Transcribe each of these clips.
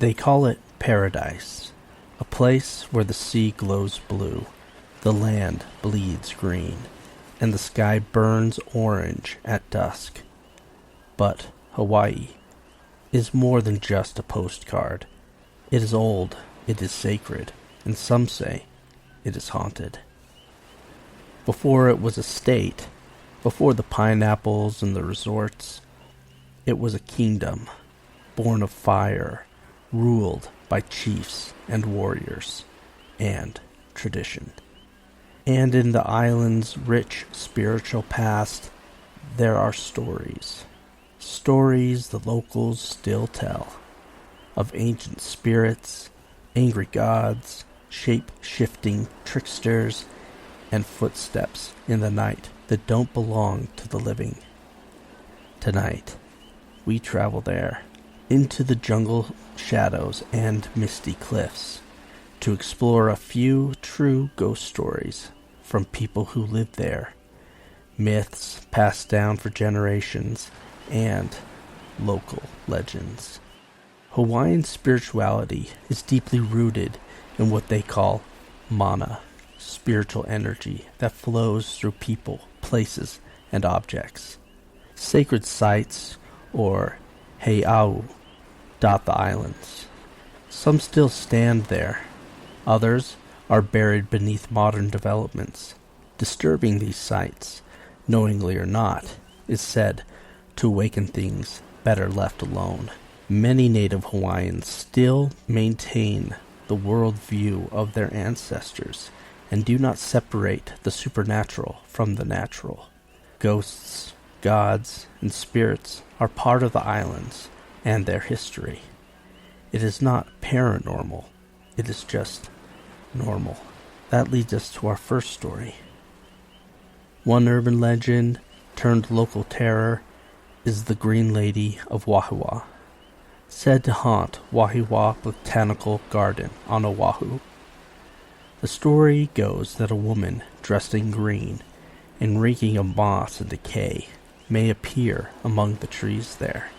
They call it paradise, a place where the sea glows blue, the land bleeds green, and the sky burns orange at dusk. But Hawaii is more than just a postcard. It is old, it is sacred, and some say it is haunted. Before it was a state, before the pineapples and the resorts, it was a kingdom, born of fire, ruled by chiefs and warriors, and tradition. And in the island's rich spiritual past, there are stories. Stories the locals still tell, of ancient spirits, angry gods, shape-shifting tricksters, and footsteps in the night that don't belong to the living. Tonight, we travel there, into the jungle shadows and misty cliffs, to explore a few true ghost stories from people who lived there, myths passed down for generations, and local legends. Hawaiian spirituality is deeply rooted in what they call mana, spiritual energy that flows through people, places, and objects. Sacred sites, or heiau, dot the islands. Some still stand there. Others are buried beneath modern developments. Disturbing these sites, knowingly or not, is said to awaken things better left alone. Many native Hawaiians still maintain the worldview of their ancestors and do not separate the supernatural from the natural. Ghosts, gods, and spirits are part of the islands and their history. It is not paranormal, it is just normal. That leads us to our first story. One urban legend turned local terror is the Green Lady of Wahiawa, said to haunt Wahiawa Botanical Garden on Oahu. The story goes that a woman dressed in green and reeking of moss and decay may appear among the trees there.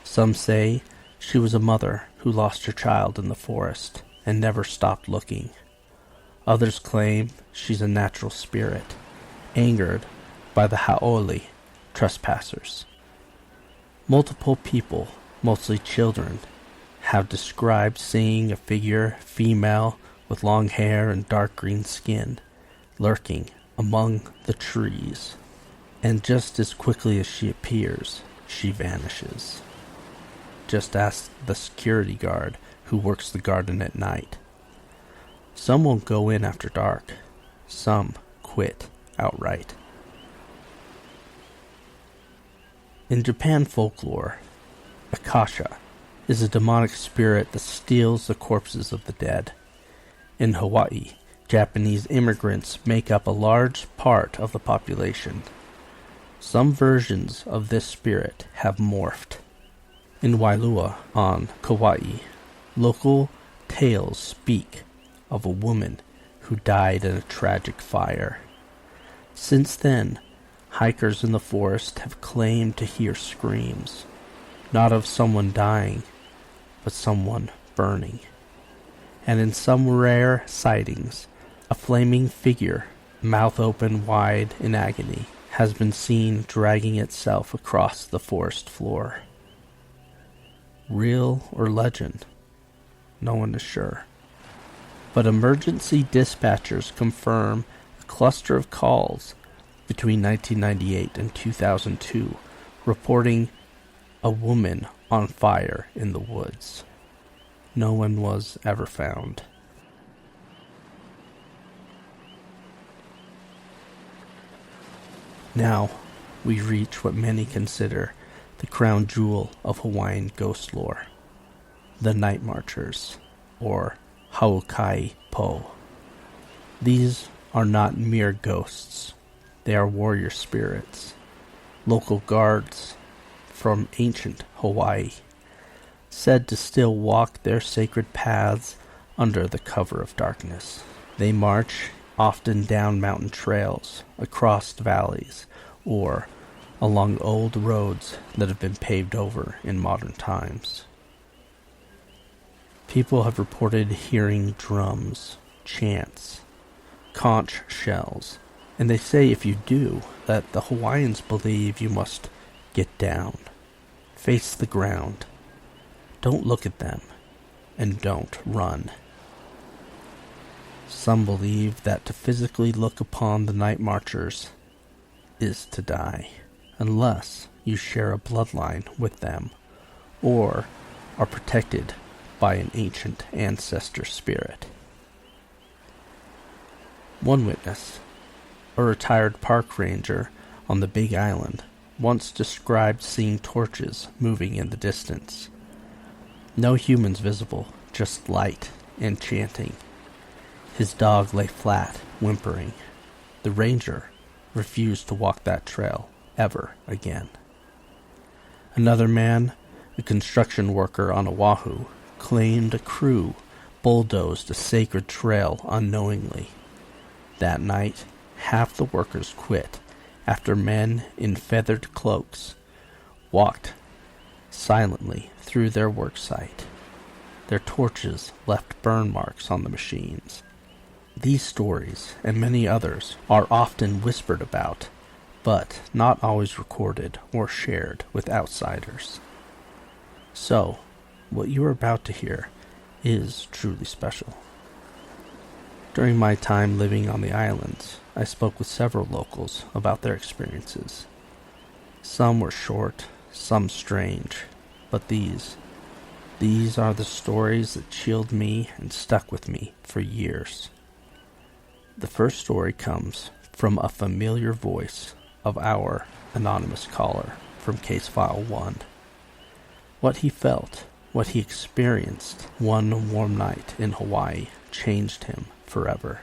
Some say she was a mother who lost her child in the forest and never stopped looking. Others claim she's a natural spirit, angered by the haole, trespassers. Multiple people, mostly children, have described seeing a figure, female, with long hair and dark green skin, lurking among the trees. And just as quickly as she appears, she vanishes. Just ask the security guard who works the garden at night. Some won't go in after dark. Some quit outright. In Japan folklore, Akasha is a demonic spirit that steals the corpses of the dead. In Hawaii, Japanese immigrants make up a large part of the population. Some versions of this spirit have morphed. In Wailua on Kauai, local tales speak of a woman who died in a tragic fire. Since then, hikers in the forest have claimed to hear screams, not of someone dying, but someone burning. And in some rare sightings, a flaming figure, mouth open wide in agony, has been seen dragging itself across the forest floor. Real or legend? No one is sure. But emergency dispatchers confirm a cluster of calls between 1998 and 2002 reporting a woman on fire in the woods. No one was ever found. Now, we reach what many consider the crown jewel of Hawaiian ghost lore, the Night Marchers, or Haukai Po. These are not mere ghosts. They are warrior spirits, local guards from ancient Hawaii, said to still walk their sacred paths under the cover of darkness. They march often down mountain trails, across valleys, or along old roads that have been paved over in modern times. People have reported hearing drums, chants, conch shells, and they say if you do, that the Hawaiians believe you must get down, face the ground, don't look at them, and don't run. Some believe that to physically look upon the night marchers is to die, unless you share a bloodline with them, or are protected by an ancient ancestor spirit. One witness, a retired park ranger on the Big Island, once described seeing torches moving in the distance. No humans visible, just light and chanting. His dog lay flat, whimpering. The ranger refused to walk that trail ever again. Another man, a construction worker on Oahu, claimed a crew bulldozed a sacred trail unknowingly. That night, half the workers quit after men in feathered cloaks walked silently through their work site. Their torches left burn marks on the machines. These stories, and many others, are often whispered about, but not always recorded or shared with outsiders. So, what you are about to hear is truly special. During my time living on the islands, I spoke with several locals about their experiences. Some were short, some strange, but these are the stories that chilled me and stuck with me for years. The first story comes from a familiar voice of our anonymous caller from Case File 1. What he felt, what he experienced one warm night in Hawaii changed him forever.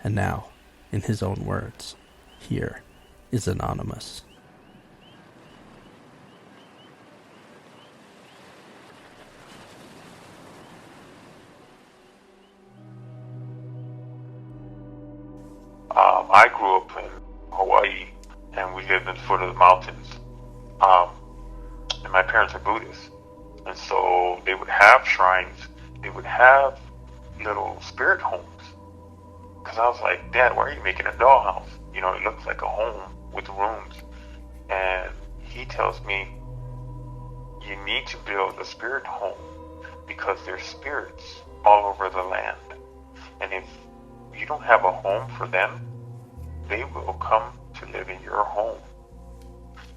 And now, in his own words, here is Anonymous. I grew up in Hawaii, and we lived in the foot of the mountains. And my parents are Buddhists, and so they would have shrines. They would have little spirit homes. Because I was like, Dad, why are you making a dollhouse? You know, it looks like a home with rooms. And he tells me, you need to build a spirit home because there's spirits all over the land. And if you don't have a home for them, they will come to live in your home.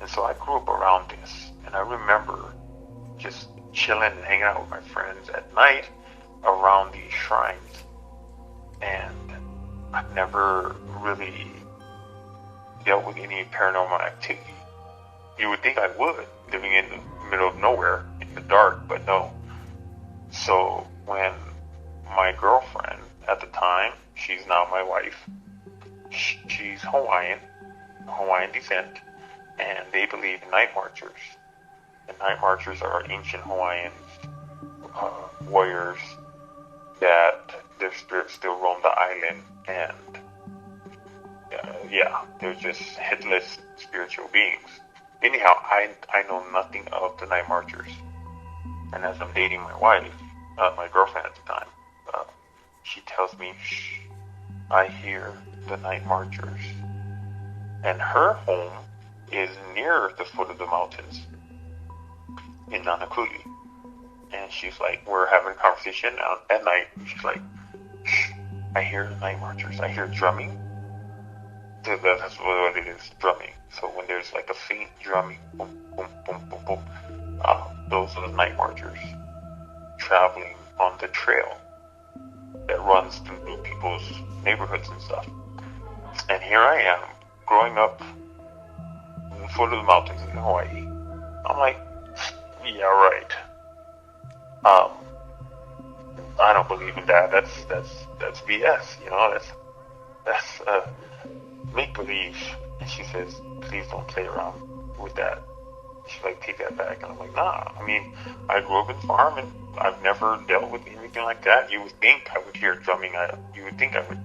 And so I grew up around this, and I remember just chilling and hanging out with my friends at night around these shrines. And I've never really dealt with any paranormal activity. You would think I would, living in the middle of nowhere, in the dark, but no. So when my girlfriend at the time, she's now my wife, she's Hawaiian descent, and they believe in night marchers. And night marchers are ancient Hawaiian warriors that their spirits still roam the island, and they're just headless spiritual beings. Anyhow, I know nothing of the night marchers. And as I'm dating my wife, my girlfriend at the time, she tells me, shh, I hear the night marchers. And her home is near the foot of the mountains in Nanakuli. And she's like, we're having a conversation at night. She's like, shh, I hear the night marchers. I hear drumming. That's what it is, drumming. So when there's like a faint drumming, boom, boom, boom, boom, boom, those are the night marchers traveling on the trail that runs through people's neighborhoods and stuff. And here I am, growing up in the foot of the mountains in Hawaii. I'm like, yeah, right. I don't believe in that. That's BS. You know, that's make believe. And she says, please don't play around with that. She's like, take that back. And I'm like, nah. I mean, I grew up in farm, and I've never dealt with anything like that. You would think I would hear drumming. You would think I would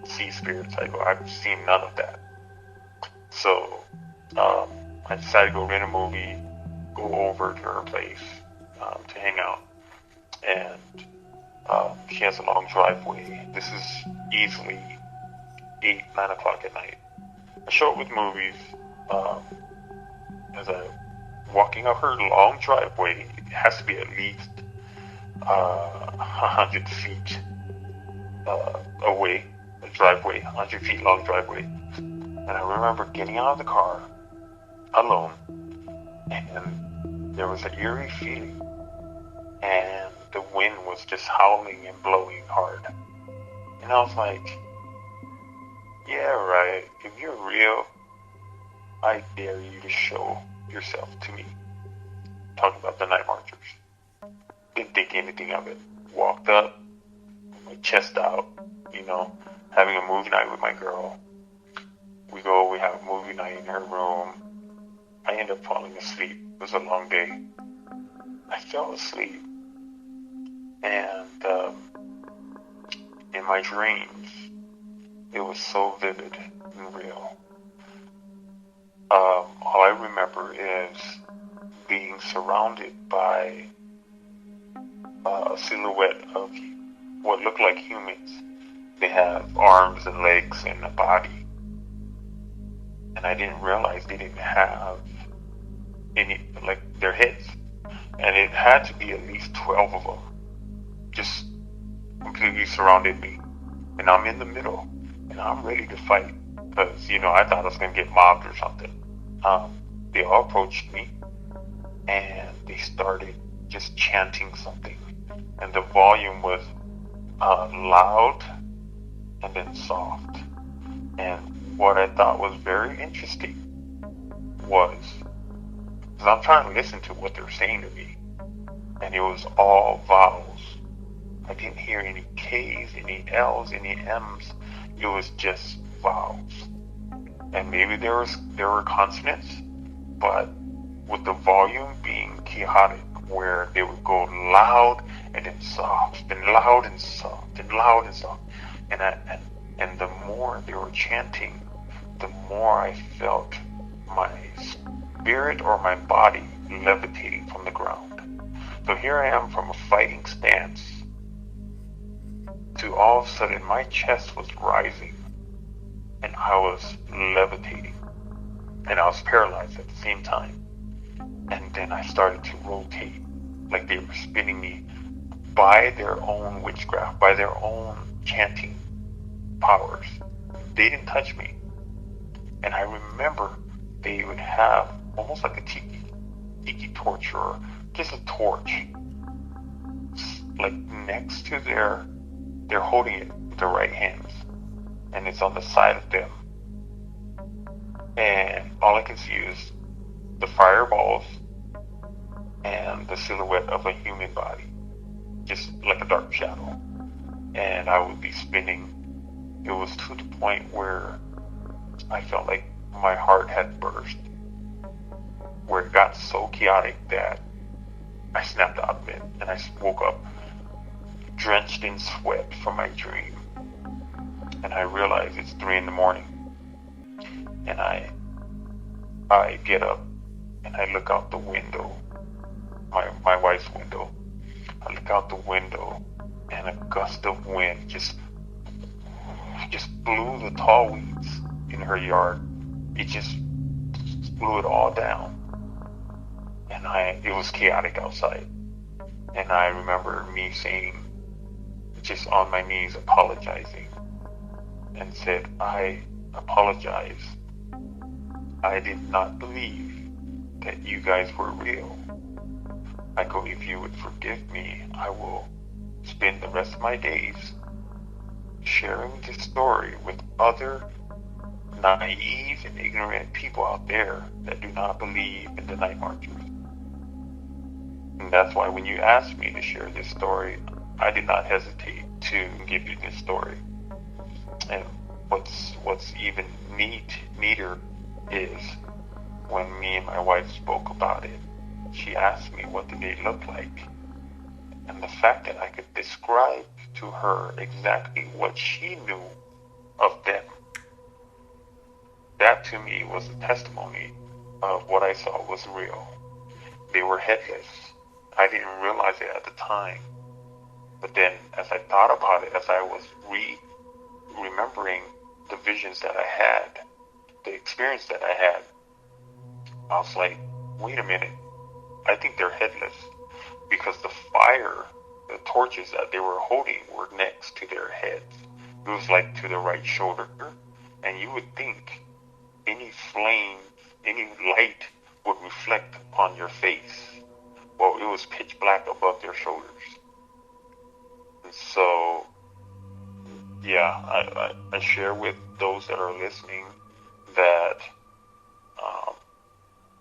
see spirits. I've seen none of that. So I decided to go rent a movie, go over to her place to hang out. And She has a long driveway. This is easily 8, 9 o'clock at night. I show up with movies. As I'm walking up her long driveway, it has to be at least 100 feet away. A driveway, 100 feet long driveway. And I remember getting out of the car alone, and there was an eerie feeling, and the wind was just howling and blowing hard. And I was like, yeah, right, if you're real, I dare you to show yourself to me. Talking about the night marchers. Didn't think anything of it. Walked up, my chest out, having a movie night with my girl. We have a movie night in her room. I end up falling asleep. It was a long day. I fell asleep. And in my dreams, it was so vivid and real. All I remember is being surrounded by a silhouette of what looked like humans. They have arms and legs and a body. And I didn't realize they didn't have any, like, their heads. And it had to be at least 12 of them. Just completely surrounded me. And I'm in the middle. And I'm ready to fight. Because, I thought I was going to get mobbed or something. They all approached me. And they started just chanting something. And the volume was loud and then soft. And what I thought was very interesting was, because I'm trying to listen to what they're saying to me, and it was all vowels. I didn't hear any K's, any L's, any M's. It was just vowels. And maybe there were consonants, but with the volume being chaotic, where they would go loud and then soft, and loud and soft, and loud and soft. And the more they were chanting, the more I felt my spirit or my body levitating from the ground. So here I am from a fighting stance to all of a sudden my chest was rising and I was levitating and I was paralyzed at the same time. And then I started to rotate like they were spinning me by their own witchcraft, by their own chanting powers. They didn't touch me. And I remember they would have almost like a tiki torch or just a torch, like next to they're holding it with their right hands, and it's on the side of them. And all I can see is the fireballs and the silhouette of a human body, just like a dark shadow. And I would be spinning. It was to the point where I felt like my heart had burst, where it got so chaotic that I snapped out of it, and I woke up drenched in sweat from my dream. And I realized it's 3 a.m. And I get up and I look out the window, my wife's window. I look out the window and a gust of wind just blew the tall weeds in her yard. It just blew it all down. And it was chaotic outside. And I remember me saying, just on my knees, apologizing, and said, I apologize. I did not believe that you guys were real. I go, if you would forgive me, I will spend the rest of my days sharing this story with other naive and ignorant people out there that do not believe in the night marchers. And that's why when you asked me to share this story, I did not hesitate to give you this story. And what's even neater is when me and my wife spoke about it, she asked me what did it look like. And the fact that I could describe to her exactly what she knew of them, that to me was a testimony of what I saw was real. They were headless. I didn't realize it at the time. But then as I thought about it, as I was remembering the visions that I had, the experience that I had, I was like, wait a minute, I think they're headless, because the fire, the torches that they were holding were next to their heads. It was like to the right shoulder, and you would think any flame, any light would reflect upon your face. Well, it was pitch black above their shoulders. And so, yeah, I share with those that are listening that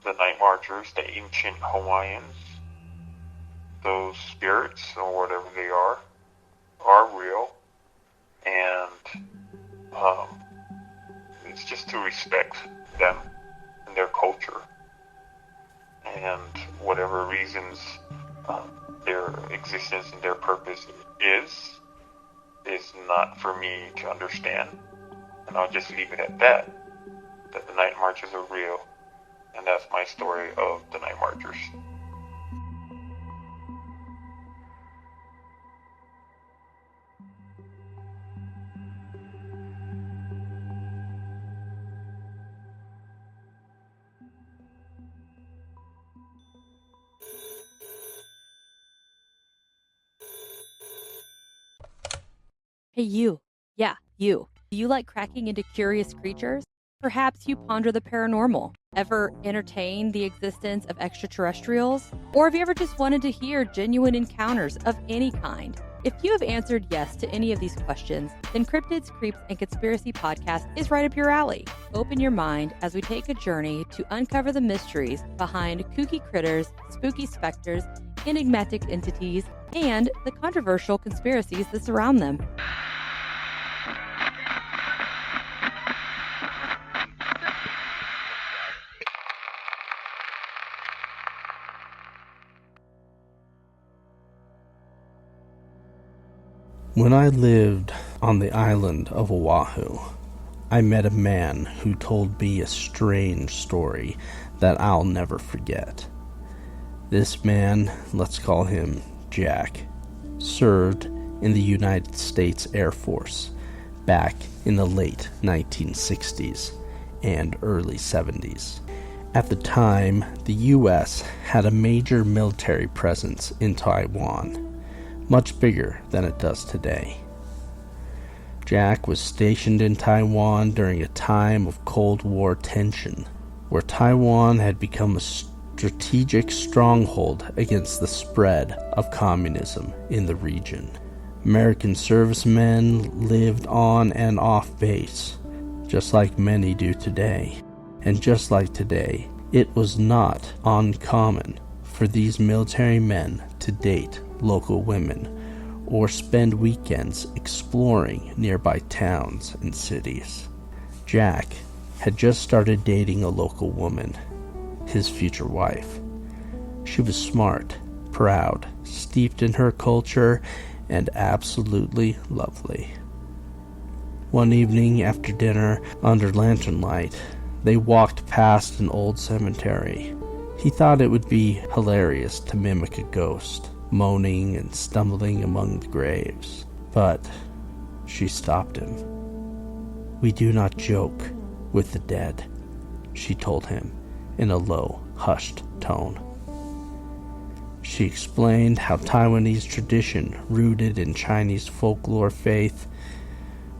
the night marchers, the ancient Hawaiians, those spirits or whatever they are real, and it's just to respect them and their culture, and whatever reasons their existence and their purpose is not for me to understand, and I'll just leave it at that the night marchers are real, and that's my story of the night marchers. Hey, you. Yeah, you. Do you like cracking into curious creatures? Perhaps you ponder the paranormal. Ever entertain the existence of extraterrestrials? Or have you ever just wanted to hear genuine encounters of any kind? If you have answered yes to any of these questions, then Cryptids, Creeps, and Conspiracy Podcast is right up your alley. Open your mind as we take a journey to uncover the mysteries behind kooky critters, spooky specters, enigmatic entities, and the controversial conspiracies that surround them. When I lived on the island of Oahu, I met a man who told me a strange story that I'll never forget. This man, let's call him Jack, served in the United States Air Force back in the late 1960s and early 70s. At the time, the U.S. had a major military presence in Taiwan, much bigger than it does today. Jack was stationed in Taiwan during a time of Cold War tension, where Taiwan had become a strategic stronghold against the spread of communism in the region. American servicemen lived on and off base, just like many do today. And just like today, it was not uncommon for these military men to date local women or spend weekends exploring nearby towns and cities. Jack had just started dating a local woman, his future wife. She was smart, proud, steeped in her culture, and absolutely lovely. One evening after dinner, under lantern light, they walked past an old cemetery. He thought it would be hilarious to mimic a ghost, moaning and stumbling among the graves. But she stopped him. "We do not joke with the dead," she told him in a low, hushed tone. She explained how Taiwanese tradition, rooted in Chinese folklore faith,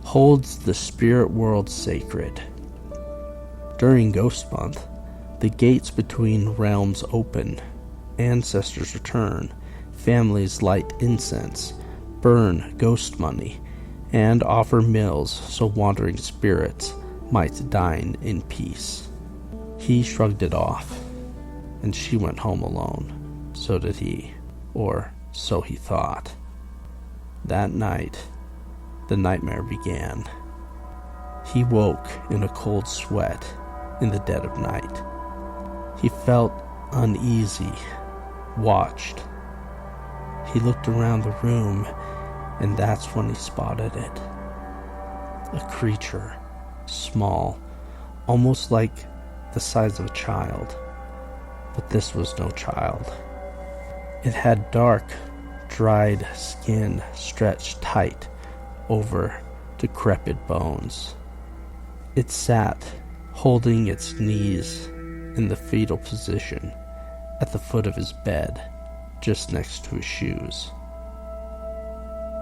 holds the spirit world sacred. During Ghost Month, the gates between realms open, ancestors return, families light incense, burn ghost money, and offer meals so wandering spirits might dine in peace. He shrugged it off, and she went home alone. So did he, or so he thought. That night, the nightmare began. He woke in a cold sweat in the dead of night. He felt uneasy, watched. He looked around the room, and that's when he spotted it. A creature, small, almost like the size of a child. But this was no child. It had dark, dried skin stretched tight over decrepit bones. It sat, holding its knees in the fetal position at the foot of his bed, just next to his shoes.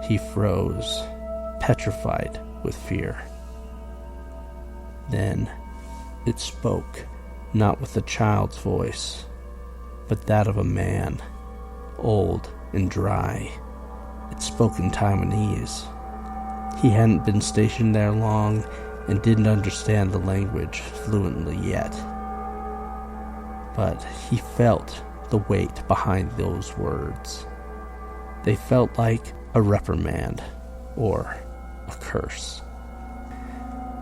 He froze, petrified with fear. Then it spoke, not with a child's voice, but that of a man, old and dry. It spoke in Taiwanese. He hadn't been stationed there long and didn't understand the language fluently yet. But he felt the weight behind those words. They felt like a reprimand or a curse.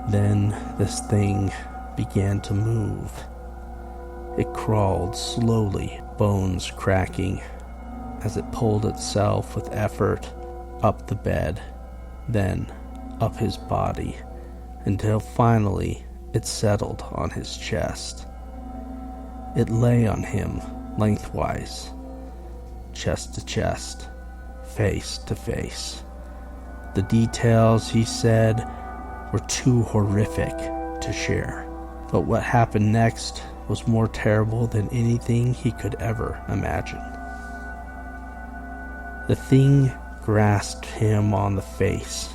Then this thing began to move. It crawled slowly, bones cracking, as it pulled itself with effort up the bed, then up his body, until finally it settled on his chest. It lay on him lengthwise, chest to chest, face to face. The details, he said, were too horrific to share, but what happened next was more terrible than anything he could ever imagine. The thing grasped him on the face,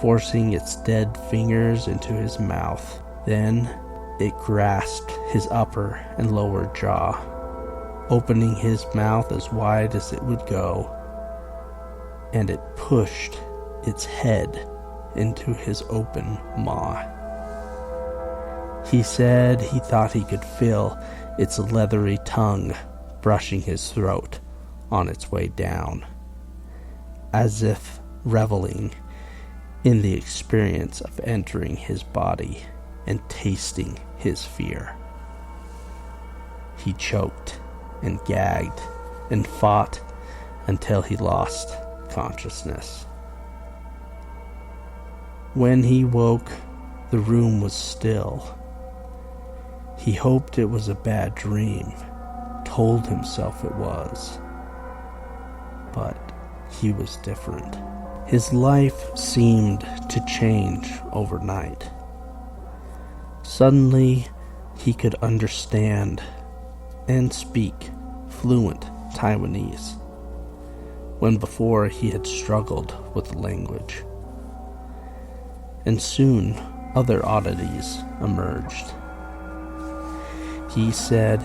forcing its dead fingers into his mouth. Then it grasped his upper and lower jaw, opening his mouth as wide as it would go, and it pushed its head into his open maw. He said he thought he could feel its leathery tongue brushing his throat on its way down, as if reveling in the experience of entering his body and tasting his fear. He choked and gagged and fought until he lost consciousness. When he woke, the room was still. He hoped it was a bad dream, told himself it was. But he was different. His life seemed to change overnight. Suddenly, he could understand and speak fluent Taiwanese, when before he had struggled with the language. And soon, other oddities emerged. He said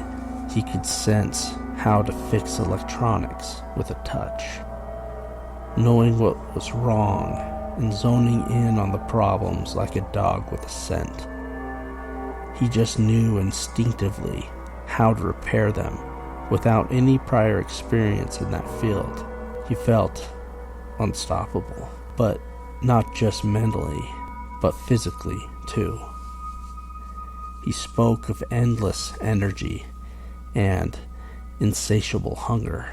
he could sense how to fix electronics with a touch, knowing what was wrong and zoning in on the problems like a dog with a scent. He just knew instinctively how to repair them without any prior experience in that field. He felt unstoppable, but not just mentally, but physically too. He spoke of endless energy and insatiable hunger.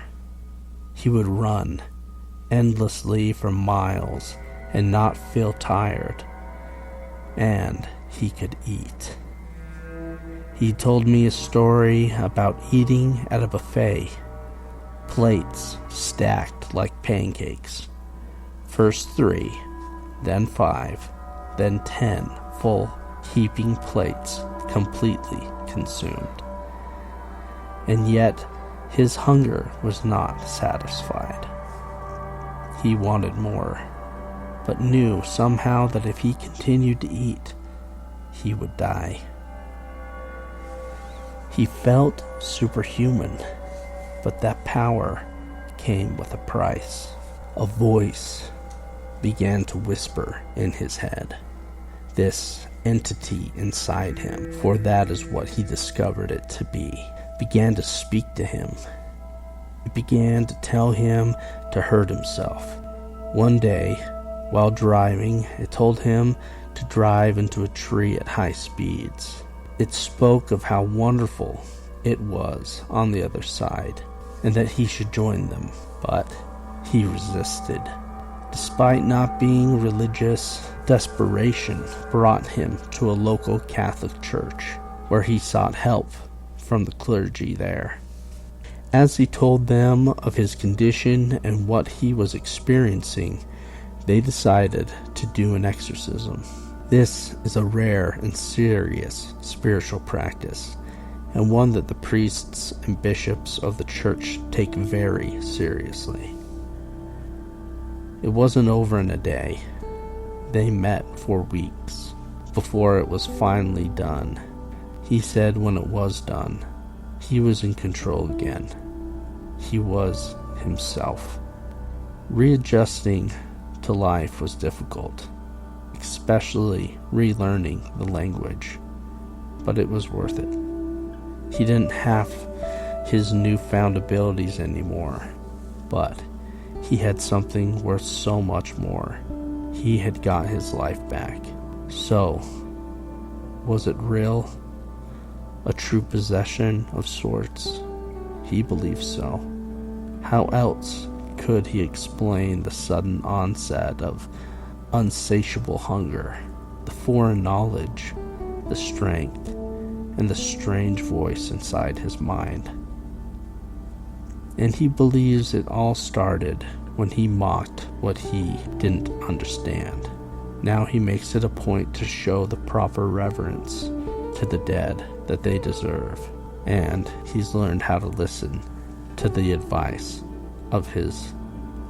He would run endlessly for miles and not feel tired, and he could eat. He told me a story about eating at a buffet, plates stacked like pancakes. First 3, then 5, then 10 full heaping plates completely consumed. And yet his hunger was not satisfied. He wanted more, but knew somehow that if he continued to eat, he would die. He felt superhuman, but that power came with a price. A voice began to whisper in his head. This entity inside him, for that is what he discovered it to be, began to speak to him. It began to tell him to hurt himself. One day, while driving, it told him to drive into a tree at high speeds. It spoke of how wonderful it was on the other side, and that he should join them, but he resisted. Despite not being religious, desperation brought him to a local Catholic church, where he sought help from the clergy there. As he told them of his condition and what he was experiencing, they decided to do an exorcism. This is a rare and serious spiritual practice, and one that the priests and bishops of the church take very seriously. It wasn't over in a day. They met for weeks before it was finally done. He said when it was done, he was in control again. He was himself. Readjusting to life was difficult, especially relearning the language, but it was worth it. He didn't have his newfound abilities anymore, but he had something worth so much more. He had got his life back. So, was it real? A true possession of sorts? He believed so. How else could he explain the sudden onset of unsatiable hunger, the foreign knowledge, the strength, and the strange voice inside his mind? And he believes it all started when he mocked what he didn't understand. Now he makes it a point to show the proper reverence to the dead that they deserve, and he's learned how to listen to the advice of his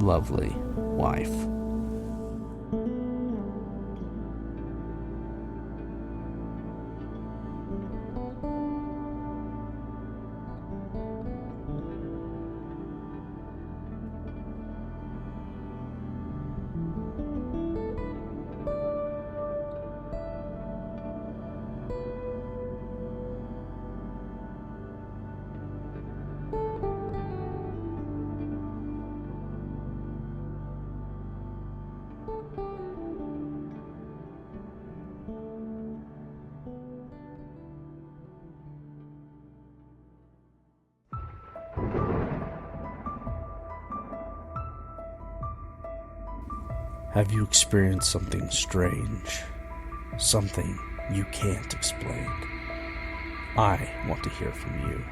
lovely wife. Have you experienced something strange? Something you can't explain? I want to hear from you.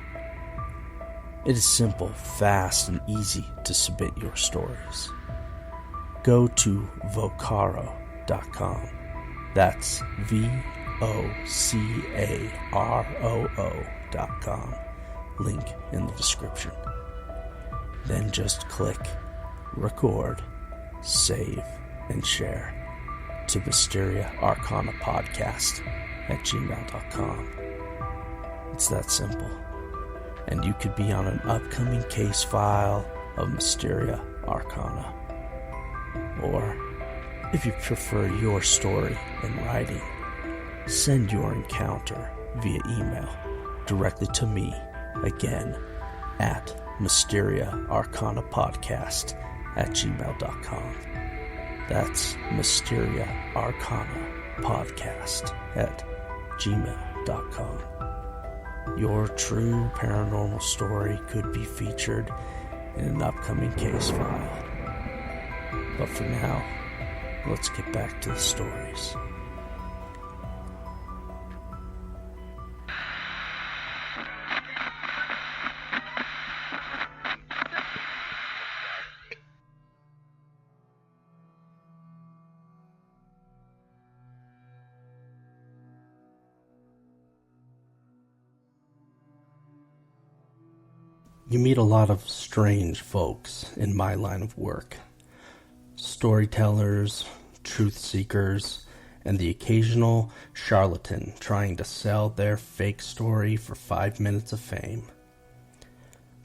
It is simple, fast, and easy to submit your stories. Go to vocaro.com. That's VOCAROO.com. Link in the description. Then just click record, save, and share to Mysteria Arcana podcast at gmail.com. It's that simple. And you could be on an upcoming case file of Mysteria Arcana. Or, if you prefer your story in writing, send your encounter via email directly to me, again, at Mysteria Arcana podcast at gmail.com. That's Mysteria Arcana podcast at gmail.com. Your true paranormal story could be featured in an upcoming case file. But for now, let's get back to the stories. You meet a lot of strange folks in my line of work. Storytellers, truth seekers, and the occasional charlatan trying to sell their fake story for 5 minutes of fame.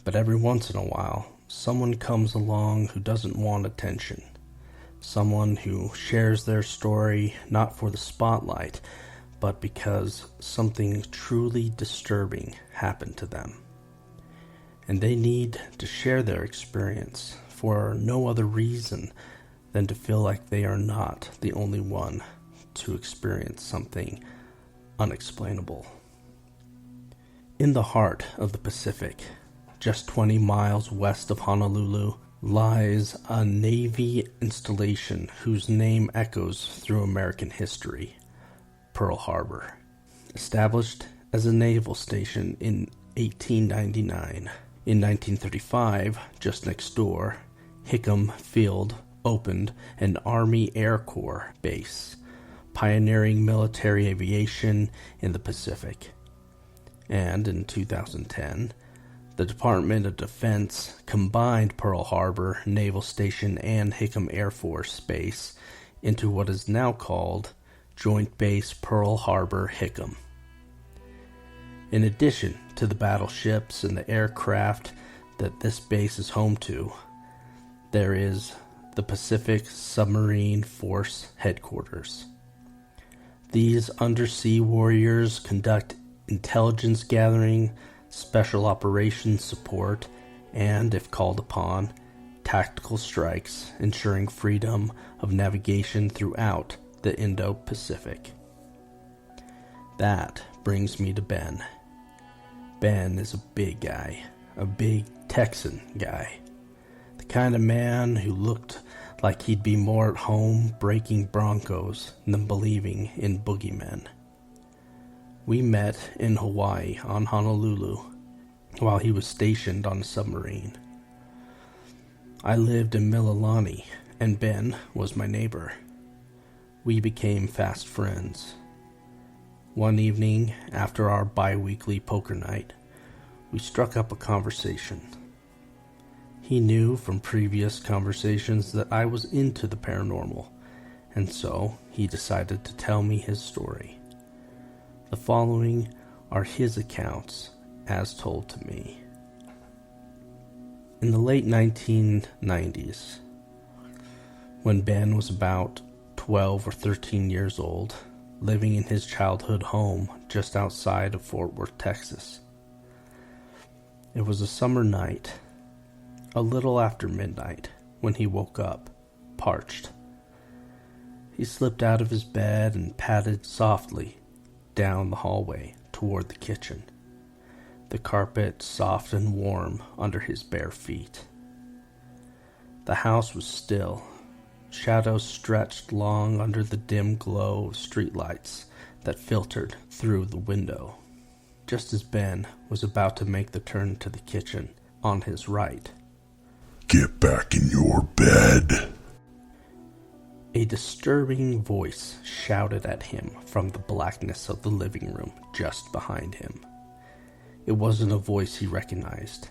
But every once in a while, someone comes along who doesn't want attention. Someone who shares their story not for the spotlight, but because something truly disturbing happened to them. And they need to share their experience for no other reason than to feel like they are not the only one to experience something unexplainable. In the heart of the Pacific, just 20 miles west of Honolulu, lies a Navy installation whose name echoes through American history, Pearl Harbor. Established as a naval station in 1899, In 1935, just next door, Hickam Field opened an Army Air Corps base, pioneering military aviation in the Pacific. And in 2010, the Department of Defense combined Pearl Harbor Naval Station and Hickam Air Force Base into what is now called Joint Base Pearl Harbor Hickam. In addition to the battleships and the aircraft that this base is home to, there is the Pacific Submarine Force Headquarters. These undersea warriors conduct intelligence gathering, special operations support, and, if called upon, tactical strikes, ensuring freedom of navigation throughout the Indo-Pacific. That brings me to Ben. Ben is a big guy, a big Texan guy. The kind of man who looked like he'd be more at home breaking Broncos than believing in boogeymen. We met in Hawaii on Honolulu while he was stationed on a submarine. I lived in Mililani, and Ben was my neighbor. We became fast friends. One evening, after our bi-weekly poker night, we struck up a conversation. He knew from previous conversations that I was into the paranormal, and so he decided to tell me his story. The following are his accounts as told to me. In the late 1990s, when Ben was about 12 or 13 years old, living in his childhood home just outside of Fort Worth, Texas. It was a summer night, a little after midnight, when he woke up, parched. He slipped out of his bed and padded softly down the hallway toward the kitchen, the carpet soft and warm under his bare feet. The house was still. Shadows stretched long under the dim glow of streetlights that filtered through the window. Just as Ben was about to make the turn to the kitchen on his right, "Get back in your bed," a disturbing voice shouted at him from the blackness of the living room just behind him. It wasn't a voice he recognized.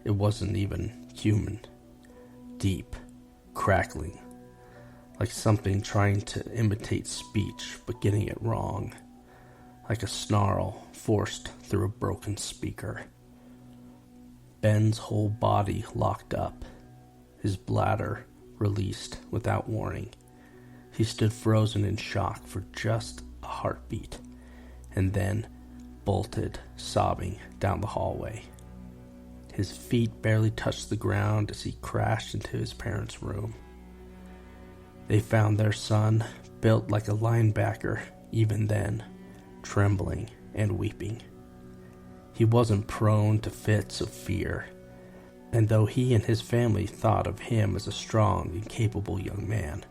It wasn't even human. Deep, crackling, like something trying to imitate speech but getting it wrong, like a snarl forced through a broken speaker. Ben's whole body locked up, his bladder released without warning. He stood frozen in shock for just a heartbeat, and then bolted, sobbing, down the hallway. His feet barely touched the ground as he crashed into his parents' room. They found their son, built like a linebacker, even then, trembling and weeping. He wasn't prone to fits of fear, and though he and his family thought of him as a strong and capable young man,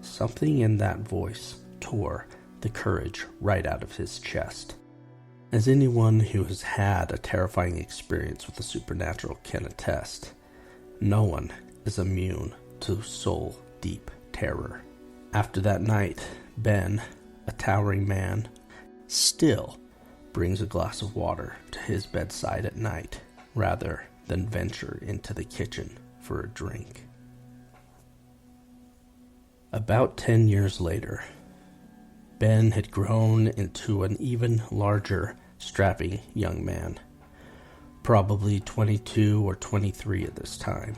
something in that voice tore the courage right out of his chest. As anyone who has had a terrifying experience with the supernatural can attest, no one is immune to soul-deep terror. After that night, Ben, a towering man, still brings a glass of water to his bedside at night rather than venture into the kitchen for a drink. About 10 years later, Ben had grown into an even larger, strapping young man, probably 22 or 23 at this time.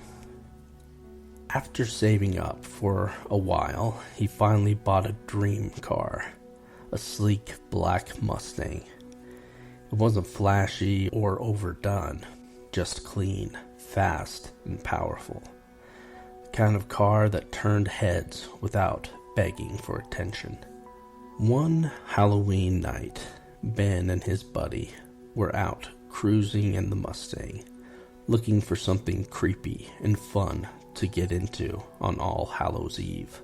After saving up for a while, he finally bought a dream car, a sleek black Mustang. It wasn't flashy or overdone, just clean, fast, and powerful. The kind of car that turned heads without begging for attention. One Halloween night, Ben and his buddy were out cruising in the Mustang, looking for something creepy and fun to get into on All Hallows Eve.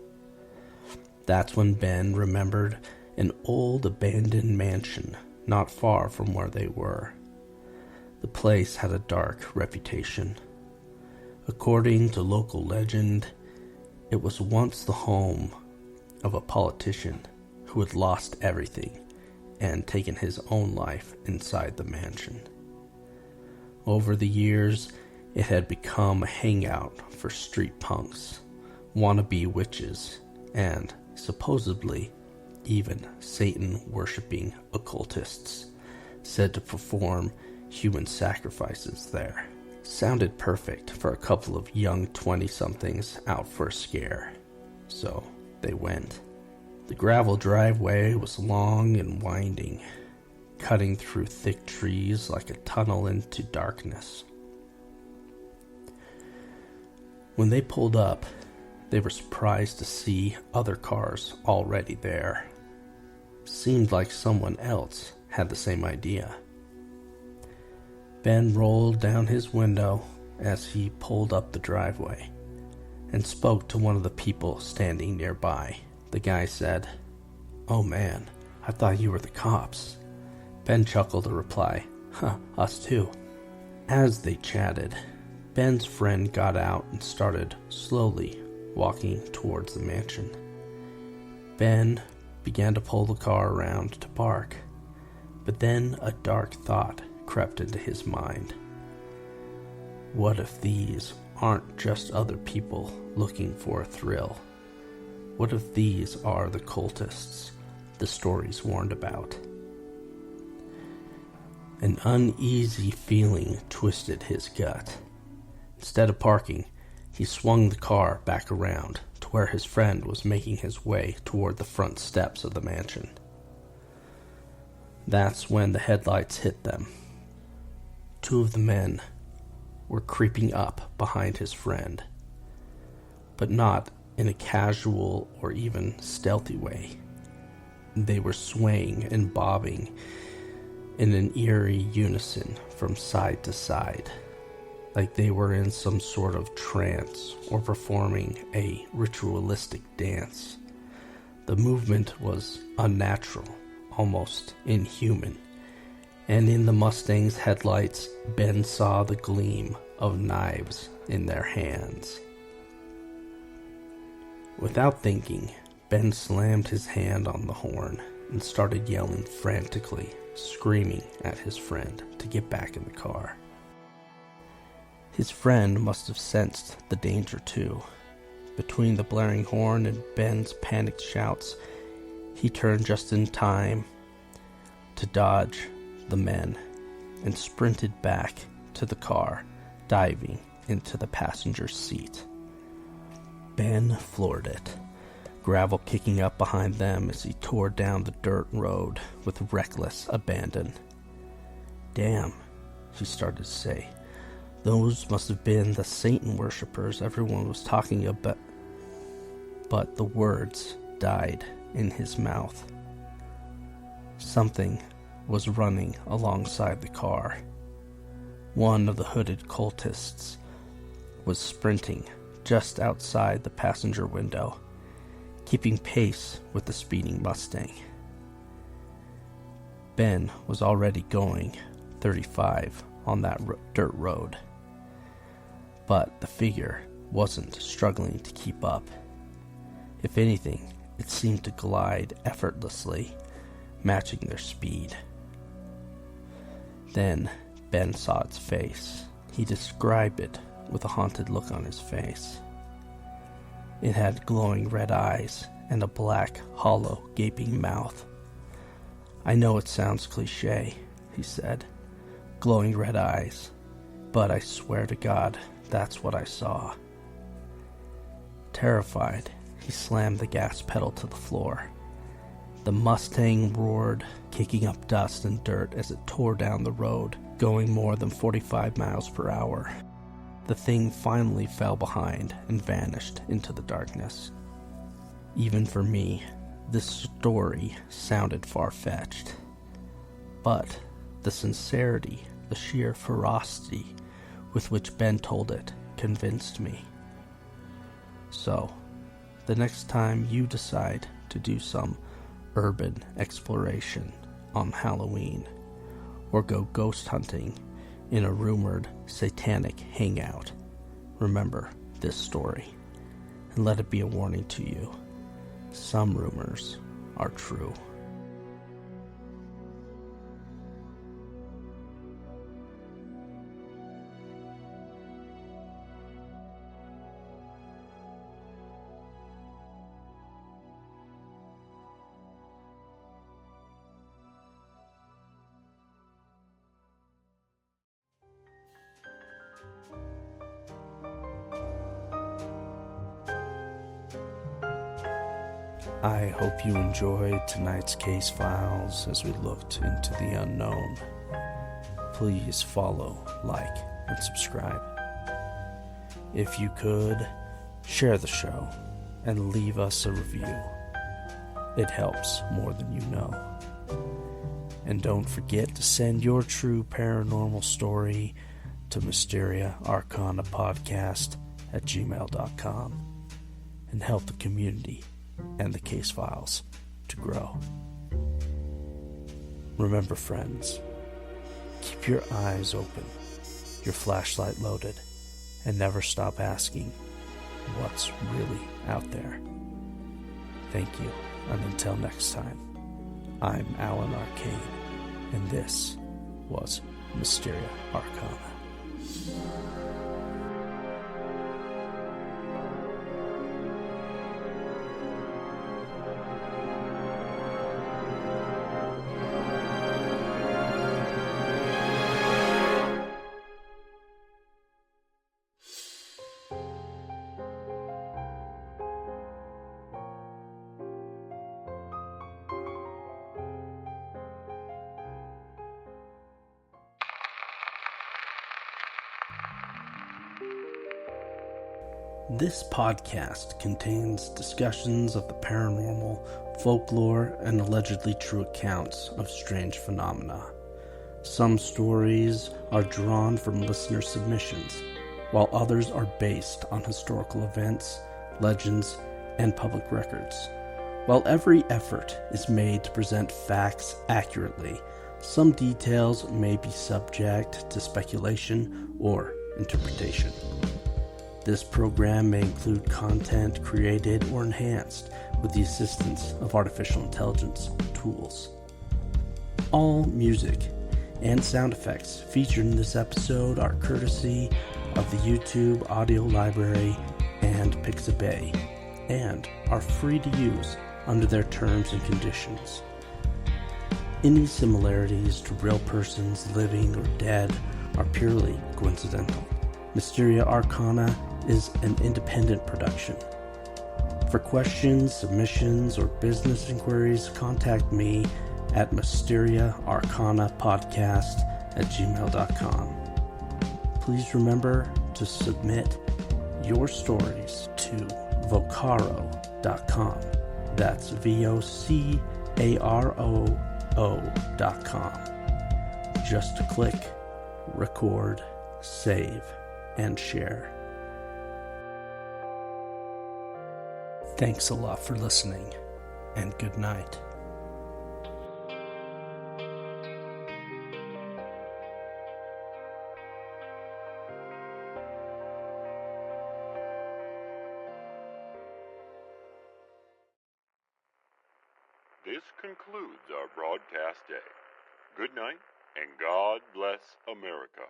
That's when Ben remembered an old abandoned mansion not far from where they were. The place had a dark reputation. According to local legend, it was once the home of a politician who had lost everything and taken his own life inside the mansion. Over the years, it had become a hangout for street punks, wannabe witches, and supposedly even Satan-worshipping occultists said to perform human sacrifices there. Sounded perfect for a couple of young 20-somethings out for a scare. So they went. The gravel driveway was long and winding, cutting through thick trees like a tunnel into darkness. When they pulled up, they were surprised to see other cars already there. Seemed like someone else had the same idea. Ben rolled down his window as he pulled up the driveway and spoke to one of the people standing nearby. The guy said, "Oh man, I thought you were the cops." Ben chuckled to reply, "Huh, us too." As they chatted, Ben's friend got out and started slowly walking towards the mansion. Ben began to pull the car around to park, but then a dark thought crept into his mind. What if these aren't just other people looking for a thrill? What if these are the cultists the stories warned about? An uneasy feeling twisted his gut. Instead of parking, he swung the car back around to where his friend was making his way toward the front steps of the mansion. That's when the headlights hit them. Two of the men were creeping up behind his friend, but not in a casual or even stealthy way. They were swaying and bobbing in an eerie unison from side to side, like they were in some sort of trance or performing a ritualistic dance. The movement was unnatural, almost inhuman, and in the Mustang's headlights, Ben saw the gleam of knives in their hands. Without thinking, Ben slammed his hand on the horn and started yelling frantically, screaming at his friend to get back in the car. His friend must have sensed the danger too. Between the blaring horn and Ben's panicked shouts, he turned just in time to dodge the men and sprinted back to the car, diving into the passenger seat. Ben floored it, gravel kicking up behind them as he tore down the dirt road with reckless abandon. "Damn," he started to say. "Those must have been the Satan worshippers everyone was talking about." But the words died in his mouth. Something was running alongside the car. One of the hooded cultists was sprinting just outside the passenger window, keeping pace with the speeding Mustang. Ben was already going 35 on that dirt road, but the figure wasn't struggling to keep up. If anything, it seemed to glide effortlessly, matching their speed. Then Ben saw its face. He described it with a haunted look on his face. It had glowing red eyes and a black, hollow, gaping mouth. "I know it sounds cliché," he said, "glowing red eyes, but I swear to God, that's what I saw." Terrified, he slammed the gas pedal to the floor. The Mustang roared, kicking up dust and dirt as it tore down the road, going more than 45 miles per hour. The thing finally fell behind and vanished into the darkness. Even for me, this story sounded far-fetched. But the sincerity, the sheer ferocity with which Ben told it convinced me. So, the next time you decide to do some urban exploration on Halloween or go ghost hunting in a rumored satanic hangout. Remember this story, and let it be a warning to you. Some rumors are true. I hope you enjoyed tonight's case files as we looked into the unknown. Please follow, like, and subscribe. If you could, share the show and leave us a review. It helps more than you know. And don't forget to send your true paranormal story to Mysteria Arcana Podcast at gmail.com and help the community and the case files to grow. Remember, friends, keep your eyes open, your flashlight loaded, and never stop asking what's really out there. Thank you, and until next time, I'm Allen Arcane, and this was Mysteria Arcana. This podcast contains discussions of the paranormal, folklore, and allegedly true accounts of strange phenomena. Some stories are drawn from listener submissions, while others are based on historical events, legends, and public records. While every effort is made to present facts accurately, some details may be subject to speculation or interpretation. This program may include content created or enhanced with the assistance of artificial intelligence tools. All music and sound effects featured in this episode are courtesy of the YouTube audio library and Pixabay, and are free to use under their terms and conditions. Any similarities to real persons living or dead are purely coincidental. Mysteria Arcana is an independent production. For questions, submissions, or business inquiries, contact me at mysteriaarcanapodcast@gmail.com. Please remember to submit your stories to vocaro.com. That's VOCAROO.com. Just to click, record, save, and share. Thanks a lot for listening, and good night. This concludes our broadcast day. Good night, and God bless America.